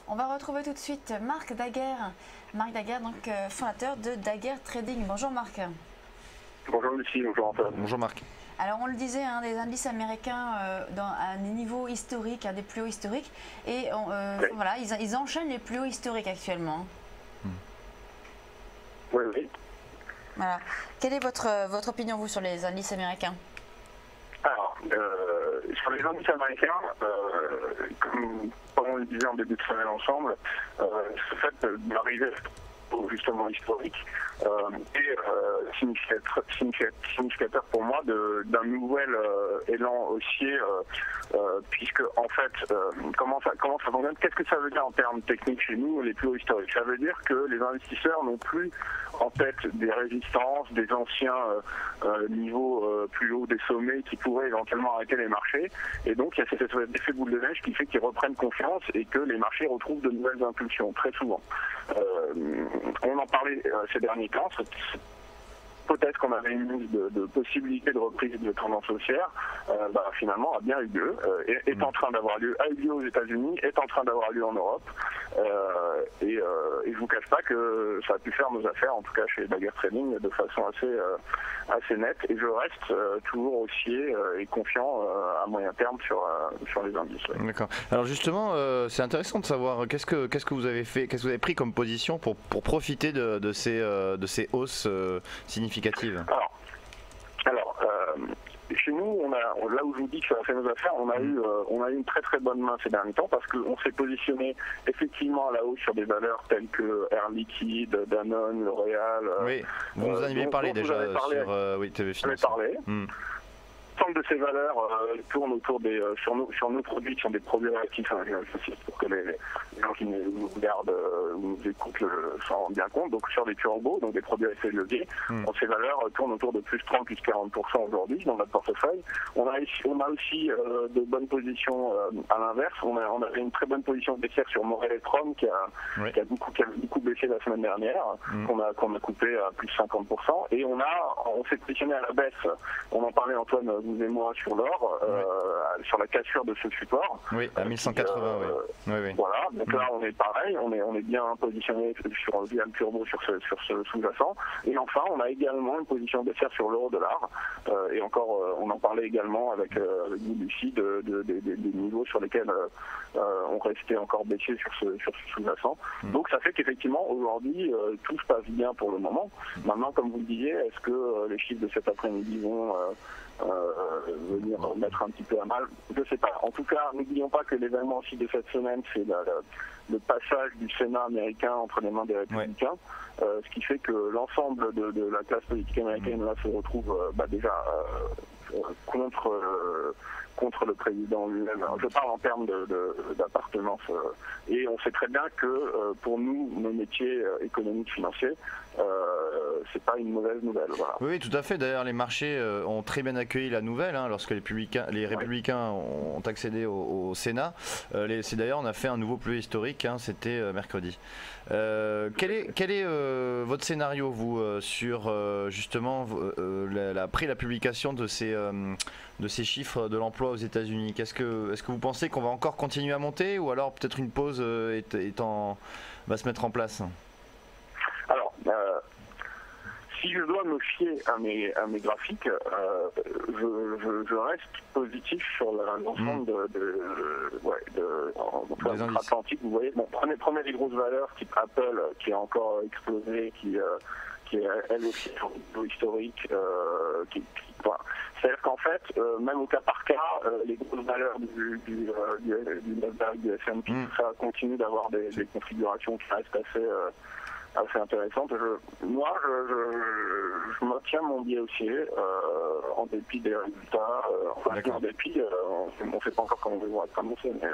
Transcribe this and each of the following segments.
On va retrouver tout de suite Marc Daguerre. Marc Daguerre, donc fondateur de Daguerre Trading. Bonjour Marc. Bonjour Lucie, bonjour Antoine. Bonjour Marc. Alors on le disait, des indices américains à des niveaux historiques, des plus hauts historiques. Et voilà, ils enchaînent les plus hauts historiques actuellement. Oui, oui. Voilà. Quelle est votre opinion, vous, sur les indices américains? Alors, sur les indices américains, comme on le disait en début de semaine ensemble, ce fait d'arriver justement historique est significateur pour moi d'un nouvel élan haussier, puisque en fait, comment ça fonctionne? Qu'est-ce que ça veut dire en termes techniques chez nous, les plus hauts historiques? Ça veut dire que les investisseurs n'ont plus en tête des résistances, des anciens niveaux plus hauts des sommets qui pourraient éventuellement arrêter les marchés, et donc il y a cet effet boule de neige qui fait qu'ils reprennent confiance et que les marchés retrouvent de nouvelles impulsions, très souvent. On en parlait ces derniers temps, peut-être qu'on avait une liste de possibilités de reprise de tendance haussière, finalement a bien eu lieu, est en train d'avoir lieu, a eu lieu aux États-Unis, est en train d'avoir lieu en Europe, et je vous cache pas que ça a pu faire nos affaires, en tout cas chez Daguerre Trading, de façon assez nette, et je reste toujours haussier et confiant à moyen terme sur les indices. Ouais. D'accord. Alors justement, c'est intéressant de savoir qu'est-ce que vous avez fait, qu'est-ce que vous avez pris comme position pour profiter de ces hausses significatives. Alors, chez nous, là où je vous dis que ça a fait nos affaires, on a eu une très très bonne main ces derniers temps parce qu'on s'est positionné effectivement à la hausse sur des valeurs telles que Air Liquide, Danone, L'Oréal. Oui, vous nous en aviez parlé déjà sur TV Finance. L'ensemble de ces valeurs tournent autour sur nos produits qui sont des produits réactifs, pour que les gens qui nous regardent ou nous écoutent s'en rendent bien compte. Donc sur les turbos, donc des produits à effet de levier, ces valeurs tournent autour de plus 30, plus 40% aujourd'hui dans notre portefeuille. On a aussi de bonnes positions à l'inverse. On avait une très bonne position baissière sur Moreletron qui a beaucoup baissé la semaine dernière, qu'on a coupé à plus 50%. Et on s'est positionné à la baisse. On en parlait Antoine, vous et moi, sur l'or, sur la cassure de ce support. Oui, à 1180, oui. Voilà, donc là on est pareil, on est bien positionné via le turbo sur ce sous-jacent. Et enfin, on a également une position baissière sur l'euro-dollar. Et encore, on en parlait également avec vous, Lucie, des niveaux sur lesquels on restait encore baissier sur ce sous-jacent. Donc ça fait qu'effectivement, aujourd'hui, tout se passe bien pour le moment. Maintenant, comme vous le disiez, est-ce que les chiffres de cet après-midi vont venir mettre un petit peu à mal? Je ne sais pas. En tout cas, n'oublions pas que l'événement aussi de cette semaine, c'est le passage du Sénat américain entre les mains des républicains, ce qui fait que l'ensemble de la classe politique américaine là se retrouve déjà contre le président lui-même. Je parle en termes d'appartenance. Et on sait très bien que pour nous, nos métiers économiques, financiers, c'est pas une mauvaise nouvelle. Voilà. Oui, tout à fait. D'ailleurs, les marchés ont très bien accueilli la nouvelle lorsque les républicains ont accédé au Sénat. D'ailleurs, on a fait un nouveau plus historique, c'était mercredi. Quel est votre scénario, vous, sur justement après la publication de ces chiffres de l'emploi aux États-Unis? Est-ce que vous pensez qu'on va encore continuer à monter, ou alors peut-être une pause va se mettre en place? Alors, si je dois me fier à mes graphiques, je reste positif sur l'ensemble de l'Atlantique. Vous voyez, prenez les grosses valeurs type Apple qui a encore explosé, qui est elle aussi sur un niveau historique. C'est-à-dire qu'en fait, même au cas par cas, les grosses valeurs du Nasdaq, du S&P, ça continue d'avoir des configurations qui restent assez intéressante. Moi, je maintiens mon biais haussier en dépit des résultats. En dépit, on ne sait pas encore comment ils vont être annoncés, mais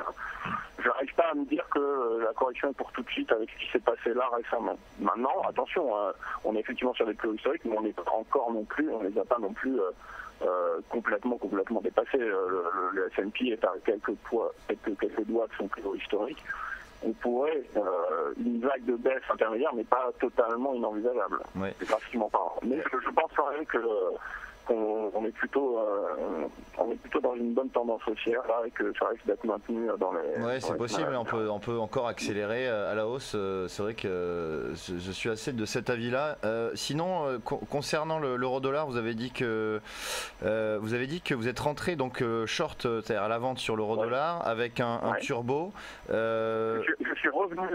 je n'arrive pas à me dire que la correction est pour tout de suite avec ce qui s'est passé là récemment. Maintenant, attention, on est effectivement sur des plus hauts historiques, mais on n'est pas encore non plus, on ne les a pas non plus complètement dépassés. Le S&P est à quelques doigts de son plus haut historique. On pourrait, une vague de baisse intermédiaire n'est pas totalement inenvisageable, graphiquement parlant. Mais je pense quand même que qu'on est plutôt dans une bonne tendance haussière là et que ça risque d'être maintenu dans les. Ouais, c'est possible. On peut encore accélérer à la hausse. C'est vrai que je suis assez de cet avis-là. Sinon, concernant l'euro-dollar, vous avez dit que vous êtes rentré donc short, c'est-à-dire à la vente sur l'euro-dollar avec un turbo. Je suis revenu.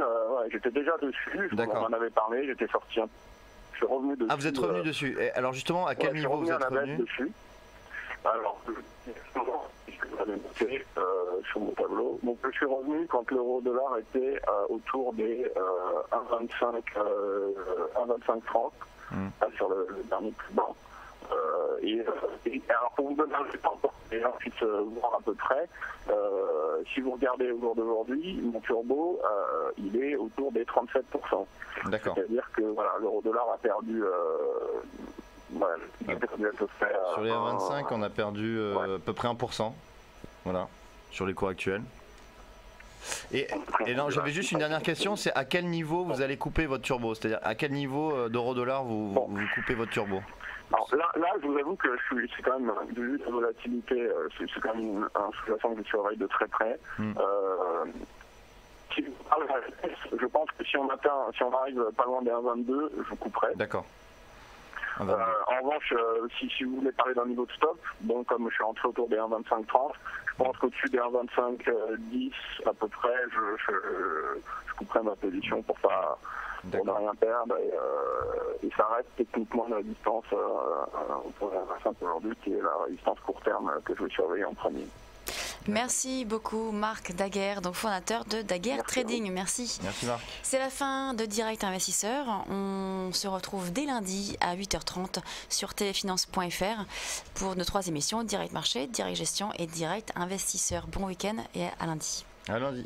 J'étais déjà dessus. On en avait parlé. J'étais sorti. Je suis revenu dessus. Ah, vous êtes revenu dessus. Et alors justement, à quel niveau vous êtes revenu dessus. Alors, je l'avais noté sur mon tableau. Donc, je suis revenu quand l'euro-dollar était autour des 1,25 sur le dernier plus bas. Et alors, pour vous donner un temps pour que les gens puissent voir à peu près, si vous regardez au jour d'aujourd'hui, mon turbo, il est autour des 37%. D'accord. C'est-à-dire que voilà, l'euro-dollar a perdu. Sur les 1,25, on a perdu à peu près 1%. Voilà, sur les cours actuels. Et non, j'avais juste une dernière question, c'est à quel niveau vous allez couper votre turbo? C'est-à-dire à quel niveau d'euro-dollar vous coupez votre turbo? Alors là, je vous avoue que c'est quand même, vu la volatilité, c'est quand même un sous-jacent que je surveille de très près. Si vous parlez de la vitesse, je pense que si on arrive pas loin des 1,22, je couperai. D'accord. En revanche, si vous voulez parler d'un niveau de stop, bon, comme je suis rentré autour des 1,25-30, je pense qu'au-dessus des 1,25-10 à peu près, je couperai ma position pour ne rien perdre. Et ça reste techniquement la distance pour la 1,25 aujourd'hui, qui est la résistance court terme que je vais surveiller en premier. Merci beaucoup Marc Daguerre, donc fondateur de Daguerre Trading. Merci. Merci Marc. C'est la fin de Direct Investisseur. On se retrouve dès lundi à 8h30 sur telefinance.fr pour nos 3 émissions, Direct Marché, Direct Gestion et Direct Investisseur. Bon week-end et à lundi. À lundi.